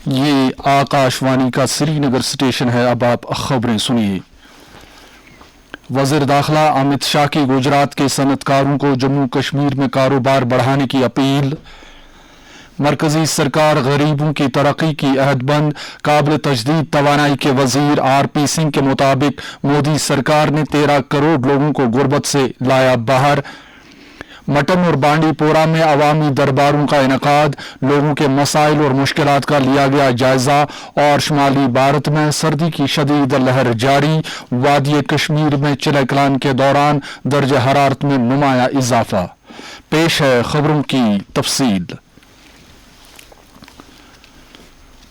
یہ آکاشوانی کا سری نگر اسٹیشن ہے. اب آپ خبریں سنیے. وزیر داخلہ امت شاہ کی گجرات کے صنعت کاروں کو جموں کشمیر میں کاروبار بڑھانے کی اپیل. مرکزی سرکار غریبوں کی ترقی کی عہد بند قابل تجدید توانائی کے وزیر آر پی سنگھ کے مطابق مودی سرکار نے 13 کروڑ لوگوں کو غربت سے لایا باہر. مٹن اور بانڈی پورہ میں عوامی درباروں کا انعقاد. لوگوں کے مسائل اور مشکلات کا لیا گیا جائزہ. اور شمالی بھارت میں سردی کی شدید لہر جاری. وادی کشمیر میں چلے کلان کے دوران درجہ حرارت میں نمایاں اضافہ. پیش ہے خبروں کی تفصیل.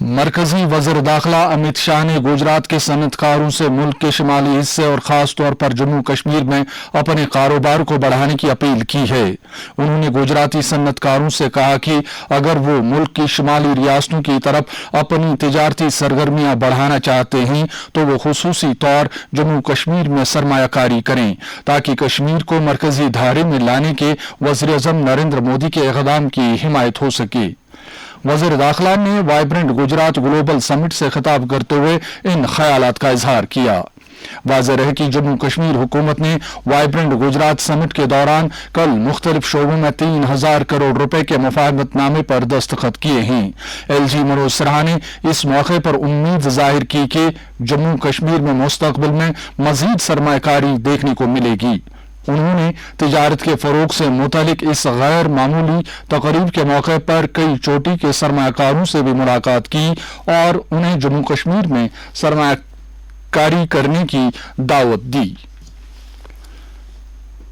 مرکزی وزیر داخلہ امت شاہ نے گجرات کے صنعت کاروں سے ملک کے شمالی حصے اور خاص طور پر جموں کشمیر میں اپنے کاروبار کو بڑھانے کی اپیل کی ہے. انہوں نے گجراتی صنعت کاروں سے کہا کہ اگر وہ ملک کی شمالی ریاستوں کی طرف اپنی تجارتی سرگرمیاں بڑھانا چاہتے ہیں تو وہ خصوصی طور جموں کشمیر میں سرمایہ کاری کریں تاکہ کشمیر کو مرکزی دھارے میں لانے کے وزیر اعظم نریندر مودی کے اقدام کی حمایت ہو سکے. وزیر داخلہ نے وائبرنٹ گجرات گلوبل سمٹ سے خطاب کرتے ہوئے ان خیالات کا اظہار کیا. واضح رہے کہ جموں کشمیر حکومت نے وائبرنٹ گجرات سمٹ کے دوران کل مختلف شعبوں میں 3000 کروڑ روپے کے مفاہمت نامے پر دستخط کیے ہیں. ایل جی منوج سنہا نے اس موقع پر امید ظاہر کی کہ جموں کشمیر میں مستقبل میں مزید سرمایہ کاری دیکھنے کو ملے گی. انہوں نے تجارت کے فروغ سے متعلق اس غیر معمولی تقریب کے موقع پر کئی چوٹی کے سرمایہ کاروں سے بھی ملاقات کی اور انہیں جموں کشمیر میں سرمایہ کاری کرنے کی دعوت دی.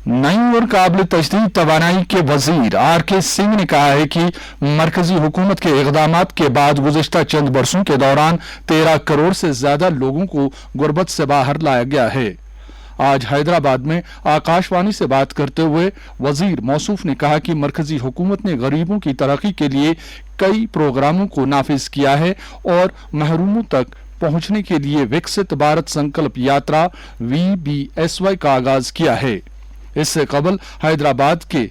نئی اور قابل تجدید توانائی کے وزیر آر کے سنگھ نے کہا ہے کہ مرکزی حکومت کے اقدامات کے بعد گزشتہ چند برسوں کے دوران 13 کروڑ سے زیادہ لوگوں کو غربت سے باہر لایا گیا ہے. آج حیدرآباد میں آکاشوانی سے بات کرتے ہوئے وزیر موصوف نے کہا کہ مرکزی حکومت نے غریبوں کی ترقی کے لیے کئی پروگراموں کو نافذ کیا ہے اور محروموں تک پہنچنے کے لیے وکست بھارت سنکلپ یاترا VBSY کا آغاز کیا ہے. اس سے قبل حیدرآباد کے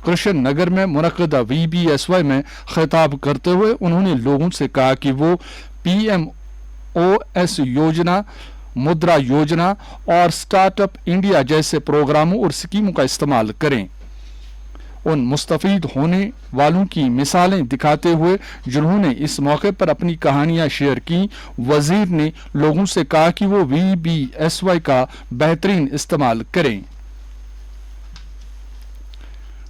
کرشن نگر میں منعقدہ VBSY میں خطاب کرتے ہوئے انہوں نے لوگوں سے کہا کہ وہ PMOS یوجنا، مدرا یوجنا اور سٹارٹ اپ انڈیا جیسے پروگراموں اور اسکیموں کا استعمال کریں. ان مستفید ہونے والوں کی مثالیں دکھاتے ہوئے جنہوں نے اس موقع پر اپنی کہانیاں شیئر کی، وزیر نے لوگوں سے کہا کہ وہ VBSY کا بہترین استعمال کریں.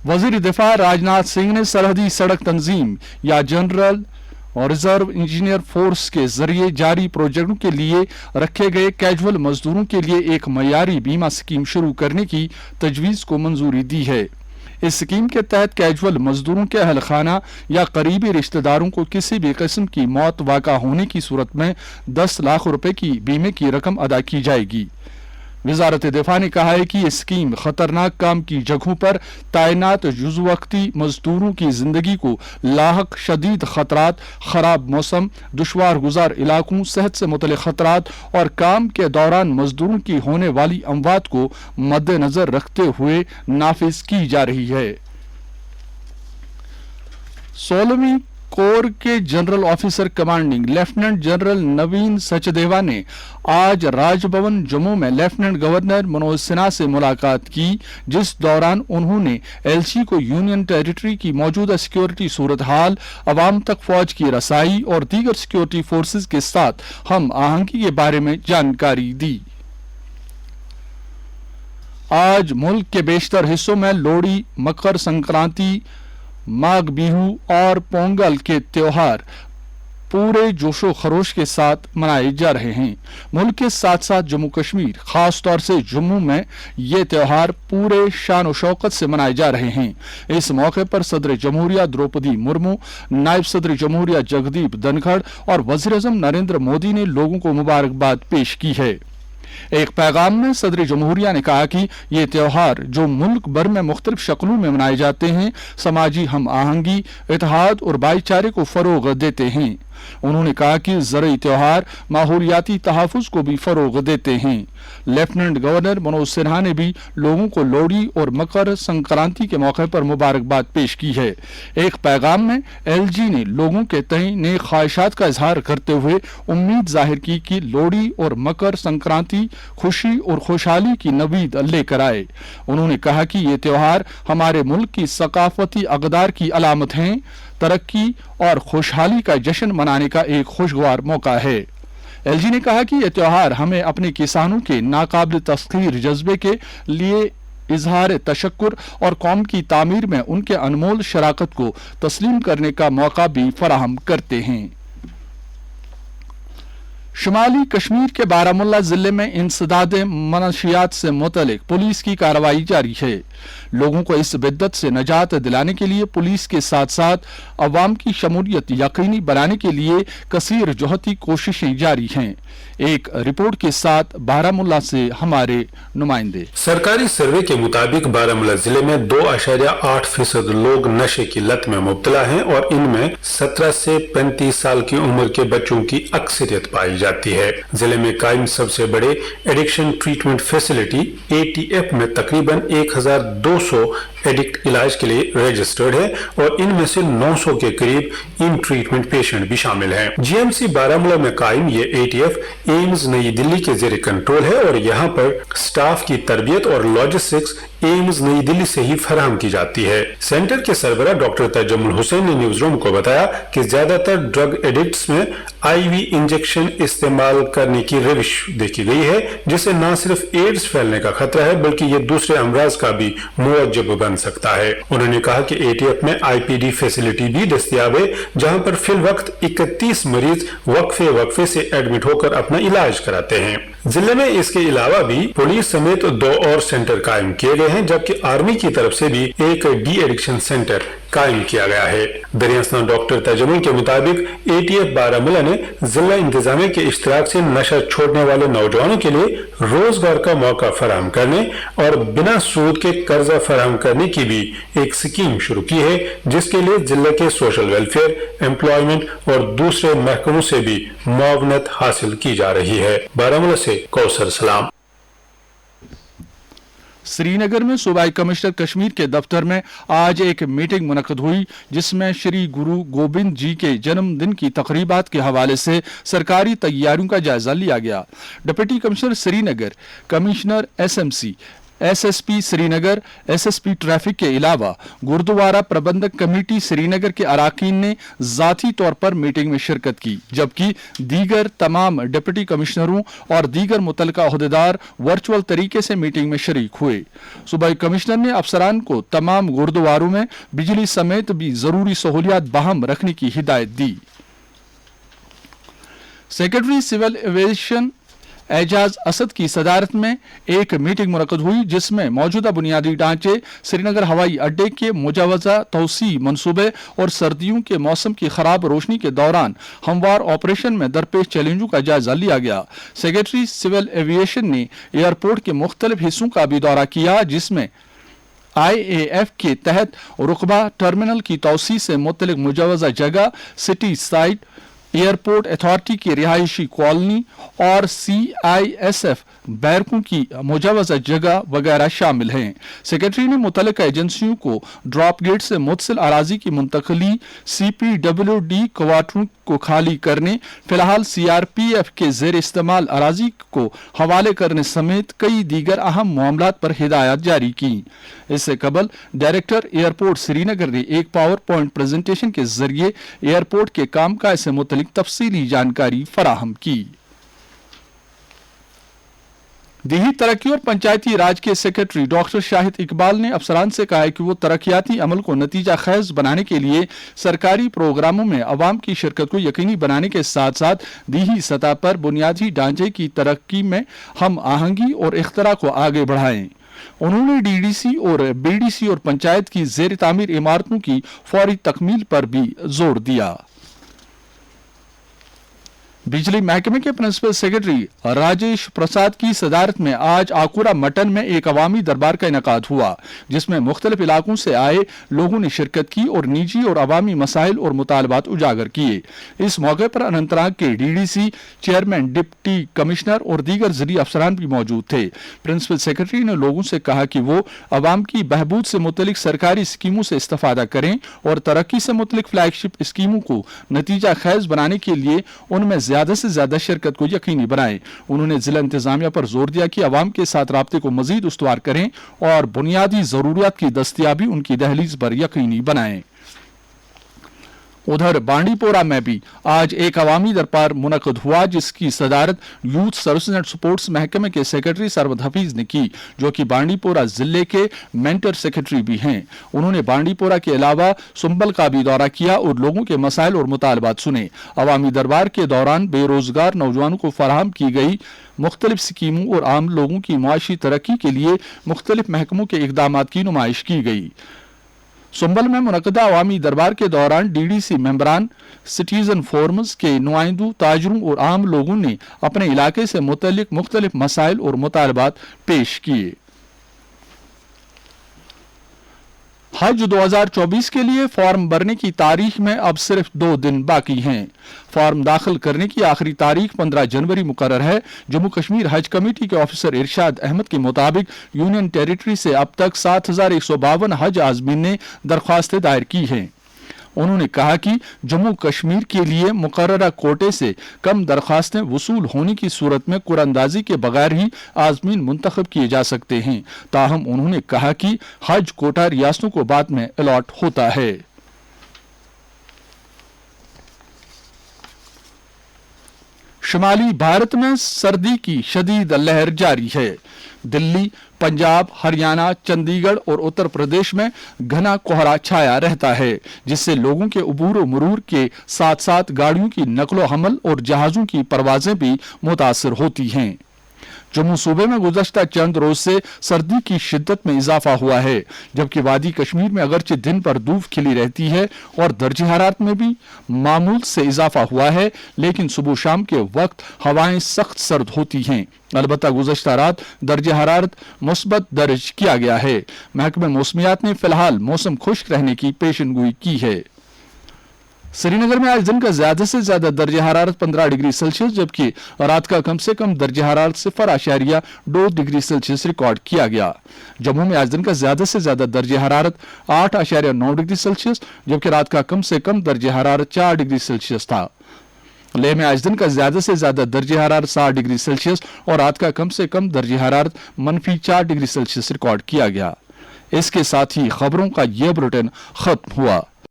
وزیر دفاع راجناتھ سنگھ نے سرحدی سڑک تنظیم یا جنرل اور ریزرو انجینئر فورس کے ذریعے جاری پروجیکٹوں کے لیے رکھے گئے کیجول مزدوروں کے لیے ایک معیاری بیمہ اسکیم شروع کرنے کی تجویز کو منظوری دی ہے. اس اسکیم کے تحت کیجول مزدوروں کے اہل خانہ یا قریبی رشتہ داروں کو کسی بھی قسم کی موت واقع ہونے کی صورت میں 10 لاکھ روپے کی بیمے کی رقم ادا کی جائے گی. وزارت دفاع نے کہا ہے کہ یہ اسکیم خطرناک کام کی جگہوں پر تعینات جز وقتی مزدوروں کی زندگی کو لاحق شدید خطرات، خراب موسم، دشوار گزار علاقوں، صحت سے متعلق خطرات اور کام کے دوران مزدوروں کی ہونے والی اموات کو مد نظر رکھتے ہوئے نافذ کی جا رہی ہے. 16ویں کور کے general officer commanding lieutenant general Navin Sachdeva نے آج راج بھون جموں میں لیفٹیننٹ گورنر منوج سنہا سے ملاقات کی، جس دوران انہوں نے LG کو یونین ٹیریٹری کی موجودہ سیکیورٹی صورتحال، عوام تک فوج کی رسائی اور دیگر سیکیورٹی فورسز کے ساتھ ہم آہنگی کے بارے میں جانکاری دی. آج ملک کے بیشتر حصوں میں لوہڑی، مکر سنکرانتی، ماگھ بیہو اور پونگل کے تہوار پورے جوش و خروش کے ساتھ منائے جا رہے ہیں. ملک کے ساتھ ساتھ جموں کشمیر، خاص طور سے جموں میں یہ تہوار پورے شان و شوکت سے منائے جا رہے ہیں. اس موقع پر صدر جمہوریہ دروپدی مرمو، نائب صدر جمہوریہ جگدیپ دھنکھڑ اور وزیر اعظم نریندر مودی نے لوگوں کو مبارکباد پیش کی ہے. ایک پیغام میں صدر جمہوریہ نے کہا کہ یہ تہوار جو ملک بھر میں مختلف شکلوں میں منائے جاتے ہیں، سماجی ہم آہنگی، اتحاد اور بھائی چارے کو فروغ دیتے ہیں. उन्होंने कहा कि ज़रई त्योहार माहौलियाती तहफ़्फ़ुज़ को भी फ़रोग़ देते हैं। लेफ्टिनेंट गवर्नर मनोज सिन्हा ने भी लोगों को लोहड़ी और मकर संक्रांति के मौके पर मुबारकबाद पेश की है। एक पैगाम में एलजी ने लोगों के तय नेक ख्वाहिशात का इजहार करते हुए उम्मीद जाहिर की कि लोहड़ी और मकर संक्रांति खुशी और खुशहाली की नवीद लेकर आए। उन्होंने कहा कि ये त्योहार हमारे मुल्क की सकाफती अक़दार की अलामत हैं, तरक्की और खुशहाली का जश्न मनाने का एक खुशगवार मौका है। एलजी ने कहा कि यह त्योहार हमें अपने किसानों के नाकाबिल तस्खीर जज्बे के लिए इजहार तशक्कुर और कौम की तामीर में उनके अनमोल शराकत को तस्लीम करने का मौका भी फराहम करते हैं। शुमाली कश्मीर के बारामुल्ला जिले में इंसदाद मनशियात से मुतलिक पुलिस की कार्रवाई जारी है। लोगों को इस बिद्दत से निजात दिलाने के लिए पुलिस के साथ साथ अवाम की शमूलियत यकीनी बनाने के लिए कसीर जोहती कोशिशें जारी हैं। एक रिपोर्ट के साथ बारामुल्ला से हमारे नुमाइंदे। सरकारी सर्वे के मुताबिक बारामुल्ला जिले में 2.8% लोग नशे की लत में मुब्तला हैं और इनमें 17 से 35 साल की उम्र के बच्चों की अक्सरियत पाई जाती है। जिले में कायम सबसे बड़े एडिक्शन ट्रीटमेंट फैसिलिटी ATF में तकरीबन 1200 एडिक्ट इलाज के लिए रजिस्टर्ड है और इनमें से 900 के करीब इन ट्रीटमेंट पेशेंट भी शामिल हैं। GMC बारामुल्ला में कायम ये ATF एम्स नई दिल्ली के जेर कंट्रोल है और यहाँ पर स्टाफ की तरबियत और लॉजिस्टिक्स एम्स नई दिल्ली से ही फराहम की जाती है। सेंटर के सरबरा डॉक्टर तजम्मुल हुसैन ने न्यूज रूम को बताया कि ज्यादातर ड्रग एडिक्ट्स में IV इंजेक्शन इस्तेमाल करने की रविश देखी गई है, जिससे न सिर्फ एड्स फैलने का खतरा है बल्कि ये दूसरे अमराज का भी मुअज्जब बन सकता है। उन्होंने कहा कि ATF में IPD फैसिलिटी भी दस्तयाब है, जहां पर फिल वक्त 31 मरीज वक्फे से एडमिट होकर अपना इलाज कराते हैं। जिले में इसके अलावा भी पुलिस समेत 2 और सेंटर कायम किए गए हैं, जबकि आर्मी की तरफ से भी एक डी एडिक्शन सेंटर कायम किया गया है। दरियासना डॉक्टर तजमुल के मुताबिक ATF बारामुल्ला ने जिला इंतजामिया के इश्तिराक से नशा छोड़ने वाले नौजवानों के लिए रोजगार का मौका फराहम करने और बिना सूद के कर्जा फराहम करने की भी एक स्कीम शुरू की है, जिसके लिए जिले के सोशल वेलफेयर, एम्प्लॉयमेंट और दूसरे महकमों से भी मुआवनत हासिल की जा रही है। बारामुल्ला से कौसर सलाम। श्रीनगर में सूबाई कमिश्नर कश्मीर के दफ्तर में आज एक मीटिंग मुनक्कद हुई, जिसमें श्री गुरु गोबिंद जी के जन्मदिन की तकरीबात के हवाले से सरकारी तैयारियों का जायजा लिया गया। Deputy commissioner Srinagar, commissioner SMC, SSP Srinagar, SSP traffic के अलावा गुरुद्वारा प्रबंधक कमेटी श्रीनगर के अराकीन ने जाती तौर पर मीटिंग में शिरकत की, जबकि दीगर तमाम डिप्टी कमिश्नरों और दीगर मुतल्लिका ओहदेदार वर्चुअल तरीके से मीटिंग में शरीक हुए। सूबाई कमिश्नर ने अफसरान को तमाम गुरुद्वारों में बिजली समेत भी जरूरी सहूलियात बहाल रखने की हिदायत दी। Secretary civil aviation Ejaz Asad की सदारत में एक मीटिंग मुनक्कद हुई, जिसमें मौजूदा बुनियादी ढांचे, श्रीनगर हवाई अड्डे के मुजावजा तौसी मंसूबे और सर्दियों के मौसम की खराब रोशनी के दौरान हमवार ऑपरेशन में दरपेश चैलेंजों का जायजा लिया गया। सेक्रेटरी सिविल एविएशन ने एयरपोर्ट के मुख्तलिफ हिस्सों का भी दौरा किया, जिसमें IAF के तहत रुकबा, टर्मिनल की तौसी से मुतल्लिक मुजावजा जगह, सिटी साइट, एयरपोर्ट अथॉरिटी की रिहायशी कॉलोनी और CISF बैरकों की मुजावजा जगह वगैरह शामिल हैं। सेक्रेटरी ने मुतल्लिका एजेंसियों को ड्रॉप गेट से मुतसिल अराजी की मुंतकली, CPWD क्वार्टरों को खाली करने, फिलहाल CRPF के जेर इस्तेमाल अराजी को हवाले करने समेत कई दीगर अहम मामलात पर हिदायत जारी की। इससे कबल डायरेक्टर एयरपोर्ट श्रीनगर ने एक पावर पॉइंट प्रेजेंटेशन के जरिए एयरपोर्ट के कामकाज से मुतल्लिक तफसीली जानकारी फराहम की। देही तरक्की और पंचायती राज के सेक्रेटरी डॉक्टर शाहिद इकबाल ने अफसरान से कहा है कि वो तरक्याती अमल को नतीजा खैज बनाने के लिए सरकारी प्रोग्रामों में अवाम की शिरकत को यकीनी बनाने के साथ साथ दीही सतह पर बुनियादी ढांचे की तरक्की में हम आहंगी और इख्तरा को आगे बढ़ाएं। उन्होंने DDC और BDC और पंचायत की जेर तामीर इमारतों की फौरी तकमील पर भी जोर दिया। बिजली महकमे के प्रिंसिपल सेक्रेटरी राजेश प्रसाद की सदारत में आज आकुरा मटन में एक अवामी दरबार का इनेकाद हुआ, जिसमें मुख्तलिफ इलाकों से आए लोगों ने शिरकत की और निजी और अवामी मसाइल और मुतालबात उजागर किए। इस मौके पर अनंतनाग के डीडीसी चेयरमैन, डिप्टी कमिश्नर और दीगर ज़रिए अफसरान भी मौजूद थे। प्रिंसिपल सेक्रेटरी ने लोगों से कहा कि वो अवाम की बहबूद से मुतलिक सरकारी स्कीमों से इस्तेफादा करें और तरक्की से मुतलिक फ्लैगशिप स्कीमों को नतीजा खैज बनाने के लिए उनमें ज्यादा से ज्यादा शिरकत को यकीनी बनाएं। उन्होंने जिला इंतजामिया पर जोर दिया कि अवाम के साथ राब्ते को मजीद उस्तवार करें और बुनियादी जरूरियात की दस्तयाबी उनकी दहलीज पर यकीनी बनाएं। उधर बांडीपोरा में भी आज एक अवामी दरबार मुनक़द हुआ, जिसकी सदारत यूथ सर्विसेज एंड सपोर्ट्स महकमे के सेक्रेटरी सरवत हफीज ने की, जो कि बांडीपोरा जिले के मेंटर सेक्रेटरी भी हैं। उन्होंने बांडीपोरा के अलावा सुंबल का भी दौरा किया और लोगों के मसाइल और मुतालबात सुने। अवामी दरबार के दौरान बेरोजगार नौजवानों को फराहम की गई मुख्तलिफ स्कीमों और आम लोगों की मुआशी तरक्की के लिए मुख्तलिफ महकमों के इक़दामात की नुमाइश की गई। सुंबल में मुनक़दा अवामी दरबार के दौरान डीडीसी मेंबरान, सिटीजन फोरम्स के नुमाइंदों, ताजरों और आम लोगों ने अपने इलाके से मुतल्लिक मुख्तलिफ मसाइल और मुतालबात पेश किए। हज 2024 के लिए फॉर्म भरने की तारीख में अब सिर्फ 2 दिन बाकी हैं। फॉर्म दाखिल करने की आखिरी तारीख 15 जनवरी मुकर्रर है। जम्मू कश्मीर हज कमेटी के ऑफिसर इरशाद अहमद के मुताबिक यूनियन टेरिटरी से अब तक 7152 हज आज़मीन ने दरख्वास्तें दायर की हैं। उन्होंने कहा कि जम्मू कश्मीर के लिए मुकर्ररा कोटे से कम दरख्वास्तें वसूल होने की सूरत में कुरानंदाजी के बगैर ही आज़मीन मुंतखब किए जा सकते हैं। ताहम उन्होंने कहा कि हज कोटा रियासतों को बाद में अलॉट होता है। शुमाली भारत में सर्दी की शदीद लहर जारी है। दिल्ली, पंजाब, हरियाणा, चंडीगढ़ और उत्तर प्रदेश में घना कोहरा छाया रहता है, जिससे लोगों के उबूर और मरूर के साथ साथ गाड़ियों की नकलो हमल और जहाज़ों की परवाजें भी मुतासर होती हैं। जम्मू सूबे में गुज़श्ता चंद रोज से सर्दी की शिद्दत में इजाफा हुआ है, जबकि वादी कश्मीर में अगरचे दिन पर धूप खिली रहती है और दर्जे हरारत में भी मामूल से इजाफा हुआ है, लेकिन सुबह शाम के वक्त हवाएं सख्त सर्द होती हैं। अलबत्ता गुज़श्ता रात दर्जे हरारत मुस्बत दर्ज किया गया है। महकमे मौसमियात ने फिलहाल मौसम खुश्क रहने की पेशनगोई की है। श्रीनगर में आज दिन का ज्यादा से ज्यादा दर्जे हरारत 15 डिग्री सेल्सियस, जबकि रात का कम से कम दर्जे हरारत 0.2 डिग्री सेल्सियस रिकॉर्ड किया गया। जम्मू में आज दिन का ज्यादा से ज्यादा दर्जे हरारत 8.9 डिग्री सेल्सियस, जबकि रात का कम से कम दर्जे हरारत 4 डिग्री सेल्सियस था। लेह में आज दिन का ज्यादा से ज्यादा दर्जे हरारत 7 डिग्री सेल्सियस और रात का कम से कम दर्जे हरारत -4 डिग्री सेल्सियस रिकॉर्ड किया गया। इसके साथ ही खबरों का यह बुलेटिन खत्म हुआ।